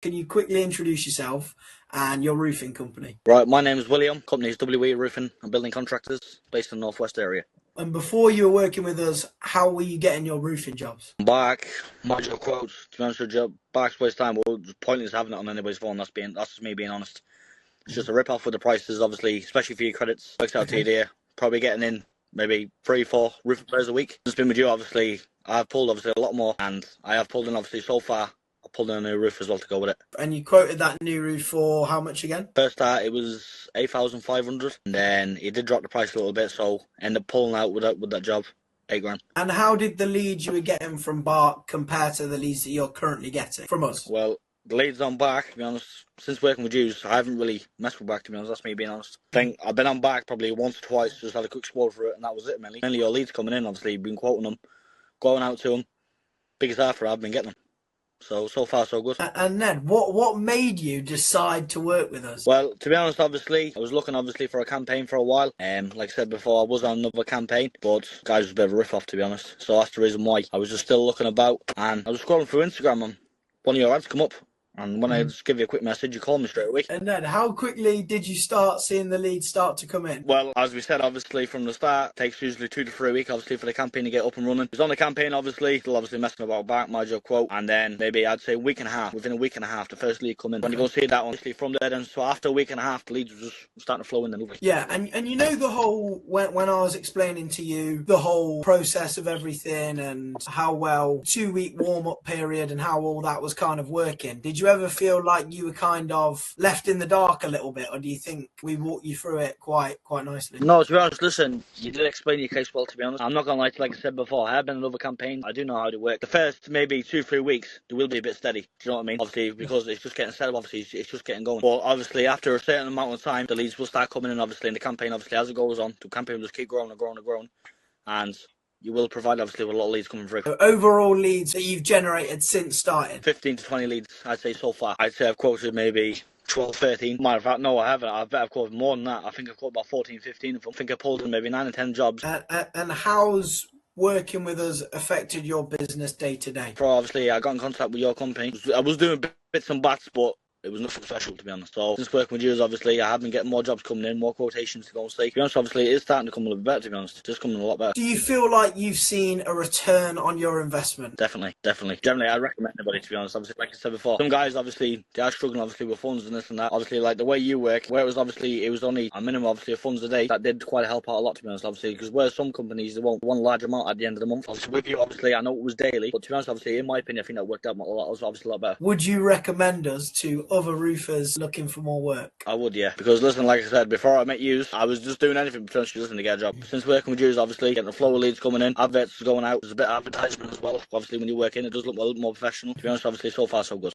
Can you quickly introduce yourself and your roofing company? Right, my name is William. Company is WE Roofing and Building Contractors, based in the Northwest area. And before you were working with us, how were you getting your roofing jobs? Back, my job quotes, to be honest with you, back's waste time. Well, it's pointless having it on anybody's phone. That's just me being honest. It's just a rip off with the prices, obviously, especially for your credits. Works out to you there. Probably getting in maybe 3-4 roof repairs a week. Just been with you, obviously. I've pulled obviously a lot more, and I have pulled in obviously so far. I pulled in a new roof as well to go with it. And you quoted that new roof for how much again? First start it was 8,500, and then it did drop the price a little bit, so ended up pulling out with that job, 8 grand. And how did the leads you were getting from Bark compare to the leads that you're currently getting from us? Well, the leads on back, to be honest, since working with you, I haven't really messed with back, to be honest. That's me being honest. I think I've been on back probably once or twice, just had a quick explore for it, and that was it mainly. Mainly your leads coming in, obviously, been quoting them, going out to them. Biggest offer I've been getting them. So far so good. And Ned, what made you decide to work with us? Well, to be honest, obviously, I was looking obviously for a campaign for a while. Like I said before, I was on another campaign, but guys was a bit of a riff off, to be honest. So that's the reason why I was just still looking about, and I was scrolling through Instagram and one of your ads come up. And when I just give you a quick message, you call me straight away. And then, how quickly did you start seeing the leads start to come in? Well, as we said, obviously, from the start, it takes usually 2 to 3 weeks, obviously, for the campaign to get up and running. It was on the campaign, obviously, still obviously messing about back, my job quote, and then maybe I'd say a week and a half. Within a week and a half, the first lead come in. When you go see that one, obviously, from there, then, so after a week and a half, the leads were just starting to flow in. Yeah, and you know the whole, when I was explaining to you the whole process of everything and how well 2-week warm-up period and how all that was kind of working, did you ever feel like you were kind of left in the dark a little bit, or do you think we walked you through it quite nicely? No, to be honest, listen, you did explain your case well, to be honest. I'm not going to lie to you, like I said before, I have been in another campaign. I do know how to work. The first maybe 2-3 weeks, it will be a bit steady. Do you know what I mean? Obviously, because it's just getting set up, obviously, it's just getting going. But obviously, after a certain amount of time, the leads will start coming in, obviously, in the campaign, obviously, as it goes on. The campaign will just keep growing and growing and growing. And you will provide, obviously, with a lot of leads coming through. So overall leads that you've generated since starting? 15 to 20 leads, I'd say, so far. I'd say I've quoted maybe 12, 13. Matter of fact, no, I haven't. I bet I've quoted more than that. I think I've quoted about 14, 15 of them. I think I pulled in maybe 9 or 10 jobs. And how's working with us affected your business day to day? Obviously, I got in contact with your company. I was doing bits and bats, but it was nothing special, to be honest. So since working with you, obviously, I have been getting more jobs coming in, more quotations to go and see. To be honest, obviously, it is starting to come a little bit better, to be honest. It's just coming a lot better. Do you feel like you've seen a return on your investment? Definitely. Generally, I recommend anybody, to be honest. Obviously, like I said before, some guys, obviously, they are struggling, obviously, with funds and this and that. Obviously, like the way you work, where it was obviously, it was only a minimum, obviously, of funds a day. That did quite help out a lot, to be honest, obviously, because where some companies, they want one large amount at the end of the month. Obviously, with you, obviously, I know it was daily, but to be honest, obviously, in my opinion, I think that worked out a lot, was obviously a lot better. Would you recommend us to other roofers looking for more work? I would, yeah, because listen, like I said, before I met you, I was just doing anything potentially listen to get a job. Since working with you, obviously getting the flow of leads coming in, adverts going out, there's a bit of advertisement as well. Obviously, when you work in, it does look a little more professional. To be honest, obviously, so far so good.